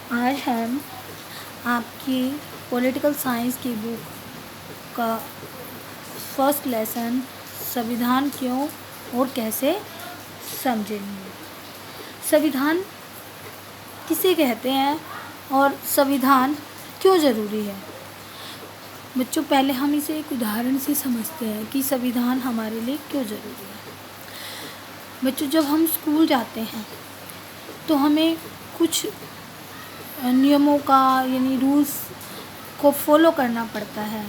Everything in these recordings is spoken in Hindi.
आज हम आपकी पॉलिटिकल साइंस की बुक का फर्स्ट लेसन संविधान क्यों और कैसे समझेंगे। संविधान किसे कहते हैं और संविधान क्यों ज़रूरी है। बच्चों, पहले हम इसे एक उदाहरण से समझते हैं कि संविधान हमारे लिए क्यों ज़रूरी है। बच्चों, जब हम स्कूल जाते हैं तो हमें कुछ नियमों का यानी रूल्स को फॉलो करना पड़ता है।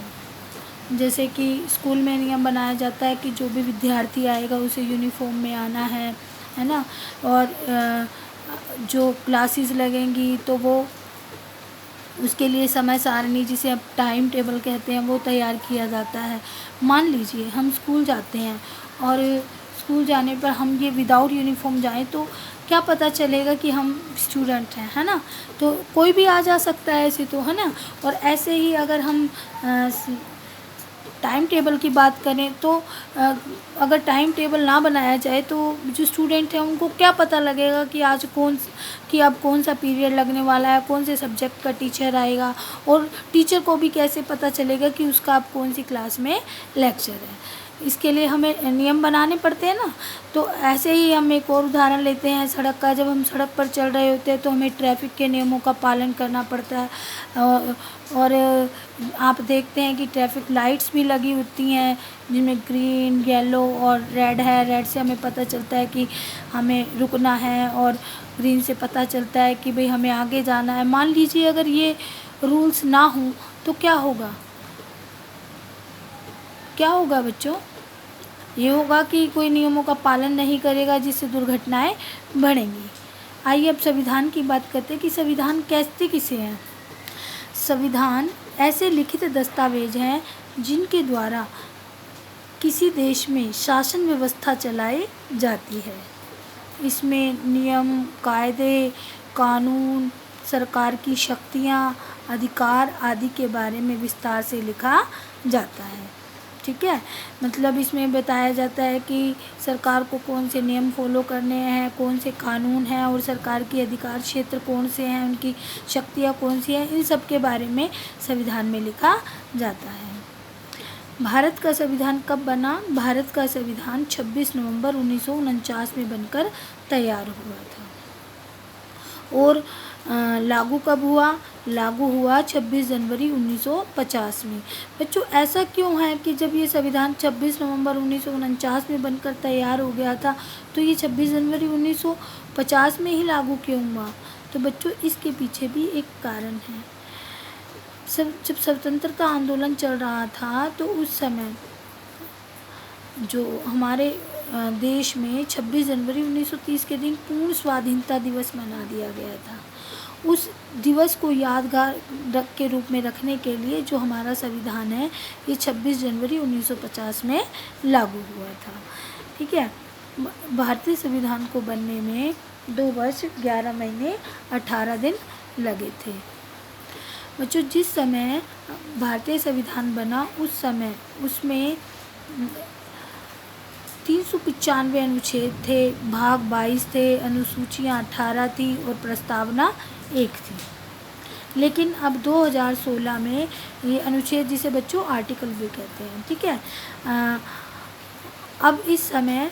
जैसे कि स्कूल में नियम बनाया जाता है कि जो भी विद्यार्थी आएगा उसे यूनिफॉर्म में आना है ना। और जो क्लासेस लगेंगी तो वो उसके लिए समय सारणी, जिसे अब टाइम टेबल कहते हैं, वो तैयार किया जाता है। मान लीजिए हम स्कूल जाते हैं और स्कूल जाने पर हम ये विदाउट यूनिफॉर्म जाएं तो क्या पता चलेगा कि हम स्टूडेंट हैं, है ना। तो कोई भी आ जा सकता है ऐसे, तो है ना। और ऐसे ही अगर हम टाइम टेबल की बात करें तो अगर टाइम टेबल ना बनाया जाए तो जो स्टूडेंट हैं उनको क्या पता लगेगा कि अब कौन सा पीरियड लगने वाला है, कौन से सब्जेक्ट का टीचर आएगा। और टीचर को भी कैसे पता चलेगा कि उसका अब कौन सी क्लास में लेक्चर है। इसके लिए हमें नियम बनाने पड़ते हैं ना। तो ऐसे ही हम एक और उदाहरण लेते हैं सड़क का। जब हम सड़क पर चल रहे होते हैं तो हमें ट्रैफिक के नियमों का पालन करना पड़ता है। और आप देखते हैं कि ट्रैफिक लाइट्स भी लगी होती हैं जिनमें ग्रीन, येलो और रेड है। रेड से हमें पता चलता है कि हमें रुकना है और ग्रीन से पता चलता है कि भाई हमें आगे जाना है। मान लीजिए अगर ये रूल्स ना हो तो क्या होगा बच्चों। ये होगा कि कोई नियमों का पालन नहीं करेगा जिससे दुर्घटनाएं बढ़ेंगी। आइए अब संविधान की बात करते हैं कि संविधान कहते किसे हैं। संविधान ऐसे लिखित दस्तावेज हैं जिनके द्वारा किसी देश में शासन व्यवस्था चलाई जाती है। इसमें नियम, कायदे, कानून, सरकार की शक्तियाँ, अधिकार आदि के बारे में विस्तार से लिखा जाता है। ठीक है, मतलब इसमें बताया जाता है कि सरकार को कौन से नियम फॉलो करने हैं, कौन से कानून हैं और सरकार की अधिकार क्षेत्र कौन से हैं, उनकी शक्तियाँ कौन सी हैं, इन सब के बारे में संविधान में लिखा जाता है। भारत का संविधान कब बना। भारत का संविधान 26 नवंबर 1949 में बनकर तैयार हुआ था। और लागू कब हुआ। लागू हुआ 26 जनवरी 1950 में। बच्चों, ऐसा क्यों है कि जब ये संविधान 26 नवंबर 1949 में बनकर तैयार हो गया था तो ये 26 जनवरी 1950 में ही लागू क्यों हुआ। तो बच्चों, इसके पीछे भी एक कारण है। जब स्वतंत्रता आंदोलन चल रहा था तो उस समय जो हमारे देश में 26 जनवरी 1930 के दिन पूर्ण स्वाधीनता दिवस मना दिया गया था। उस दिवस को यादगार के रूप में रखने के लिए जो हमारा संविधान है ये 26 जनवरी 1950 में लागू हुआ था। ठीक है, भारतीय संविधान को बनने में 2 वर्ष 11 महीने 18 दिन लगे थे। बच्चों, जिस समय भारतीय संविधान बना उस समय उसमें 395 अनुच्छेद थे, भाग 22 थे, अनुसूचियाँ 18 थी और प्रस्तावना 1 थी। लेकिन अब 2016 में ये अनुच्छेद, जिसे बच्चों आर्टिकल भी कहते हैं, ठीक है, अब इस समय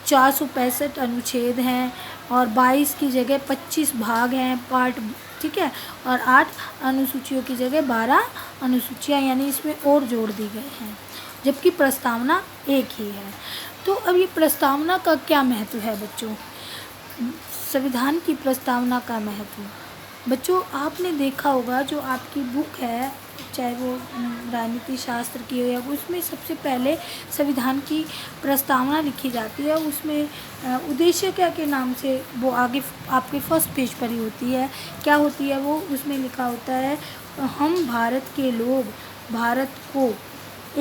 465 अनुच्छेद हैं और 22 की जगह 25 भाग हैं, पार्ट, ठीक है, और 8 अनुसूचियों की जगह 12 अनुसूचियाँ यानी इसमें और जोड़ दी गई हैं, जबकि प्रस्तावना 1 ही है। तो अब ये प्रस्तावना का क्या महत्व है बच्चों। संविधान की प्रस्तावना का महत्व। बच्चों, आपने देखा होगा जो आपकी बुक है, चाहे वो राजनीति शास्त्र की हो या उसमें सबसे पहले संविधान की प्रस्तावना लिखी जाती है। उसमें उद्देश्य क्या के नाम से वो आगे आपके फर्स्ट पेज पर ही होती है। क्या होती है वो, उसमें लिखा होता है, हम भारत के लोग भारत को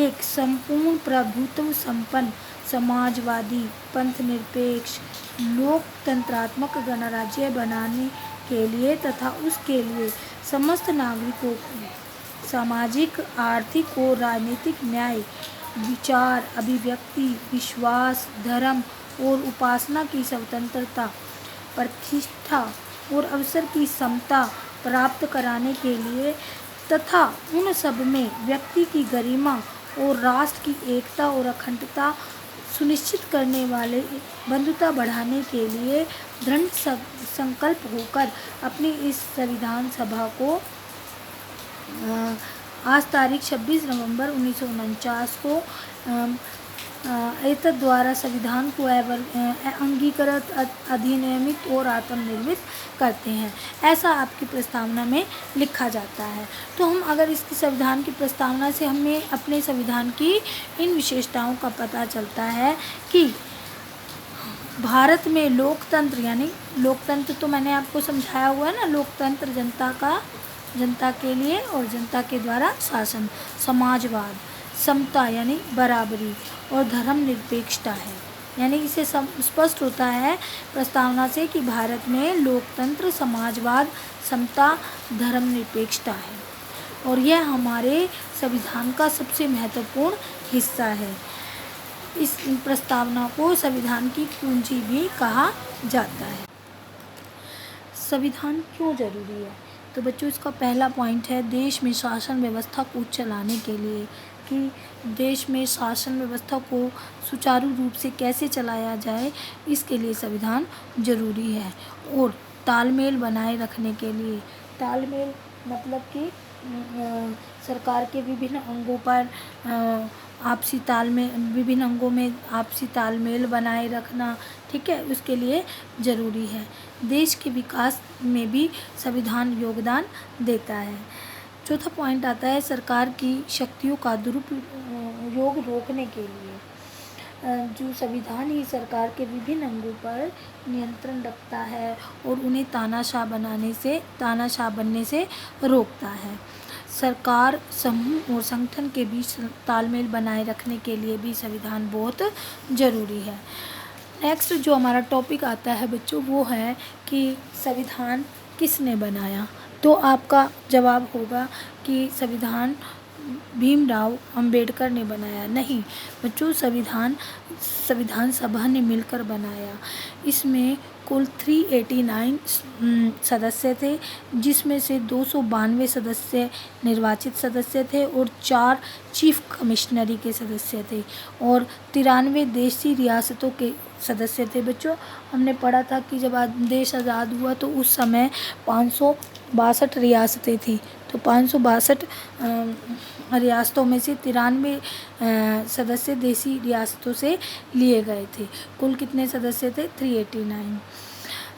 एक संपूर्ण प्रभुत्व संपन्न समाजवादी पंथ निरपेक्ष लोकतंत्रात्मक गणराज्य बनाने के लिए तथा उसके लिए समस्त नागरिकों को सामाजिक, आर्थिक और राजनीतिक न्याय, विचार, अभिव्यक्ति, विश्वास, धर्म और उपासना की स्वतंत्रता, प्रतिष्ठा और अवसर की समता प्राप्त कराने के लिए तथा उन सब में व्यक्ति की गरिमा और राष्ट्र की एकता और अखंडता सुनिश्चित करने वाले बंधुता बढ़ाने के लिए दृढ़ संकल्प होकर अपनी इस संविधान सभा को आज तारीख 26 नवंबर 1949 को एतद द्वारा संविधान को अंगीकृत, अधिनियमित और आत्मनिर्मित करते हैं, ऐसा आपकी प्रस्तावना में लिखा जाता है। तो हम अगर इसकी संविधान की प्रस्तावना से हमें अपने संविधान की इन विशेषताओं का पता चलता है कि भारत में लोकतंत्र, यानी लोकतंत्र तो मैंने आपको समझाया हुआ है ना, लोकतंत्र जनता के लिए और जनता के द्वारा शासन, समाजवाद, समता यानी बराबरी और धर्मनिरपेक्षता है। यानी इसे स्पष्ट होता है प्रस्तावना से कि भारत में लोकतंत्र, समाजवाद, समता, धर्मनिरपेक्षता है और यह हमारे संविधान का सबसे महत्वपूर्ण हिस्सा है। इस प्रस्तावना को संविधान की कुंजी भी कहा जाता है। संविधान क्यों जरूरी है? तो बच्चों इसका पहला पॉइंट है देश में शासन व्यवस्था को चलाने के लिए, कि देश में शासन व्यवस्था को सुचारू रूप से कैसे चलाया जाए, इसके लिए संविधान जरूरी है। और तालमेल बनाए रखने के लिए, तालमेल मतलब कि सरकार के विभिन्न अंगों पर आपसी तालमेल, विभिन्न अंगों में आपसी तालमेल बनाए रखना, ठीक है, उसके लिए ज़रूरी है। देश के विकास में भी संविधान योगदान देता है। चौथा पॉइंट आता है सरकार की शक्तियों का दुरुपयोग रोकने के लिए, जो संविधान ही सरकार के विभिन्न अंगों पर नियंत्रण रखता है और उन्हें तानाशाह बनने से रोकता है। सरकार, समूह और संगठन के बीच तालमेल बनाए रखने के लिए भी संविधान बहुत ज़रूरी है। नेक्स्ट जो हमारा टॉपिक आता है बच्चों, वो है कि संविधान किसने बनाया। तो आपका जवाब होगा कि संविधान भीमराव अंबेडकर ने बनाया। नहीं बच्चों, संविधान सभा ने मिलकर बनाया। इसमें कुल 389 सदस्य थे, जिसमें से 292 सदस्य निर्वाचित सदस्य थे और 4 चीफ कमिश्नरी के सदस्य थे और 93 देशी रियासतों के सदस्य थे। बच्चों हमने पढ़ा था कि जब देश आज़ाद हुआ तो उस समय 562 रियासतें थी, तो 562 रियासतों में से 93 सदस्य देशी रियासतों से लिए गए थे। कुल कितने सदस्य थे? 389।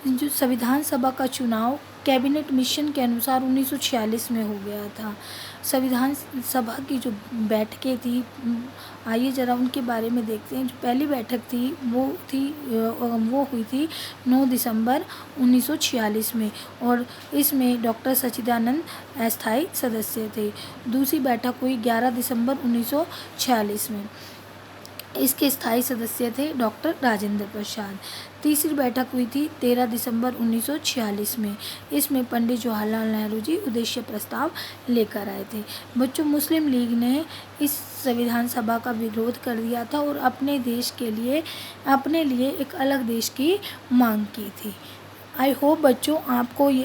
जो संविधान सभा का चुनाव कैबिनेट मिशन के अनुसार 1946 में हो गया था। संविधान सभा की जो बैठकें थी, आइए ज़रा उनके बारे में देखते हैं। जो पहली बैठक थी वो हुई थी 9 दिसंबर 1946 में और इसमें डॉक्टर सच्चिदानंद अस्थायी सदस्य थे। दूसरी बैठक हुई 11 दिसंबर 1946 में, इसके स्थायी सदस्य थे डॉक्टर राजेंद्र प्रसाद। तीसरी बैठक हुई थी 13 दिसंबर 1946 में, इसमें पंडित जवाहरलाल नेहरू जी उद्देश्य प्रस्ताव लेकर आए थे। बच्चों मुस्लिम लीग ने इस संविधान सभा का विरोध कर दिया था और अपने लिए एक अलग देश की मांग की थी। आई होप बच्चों आपको ये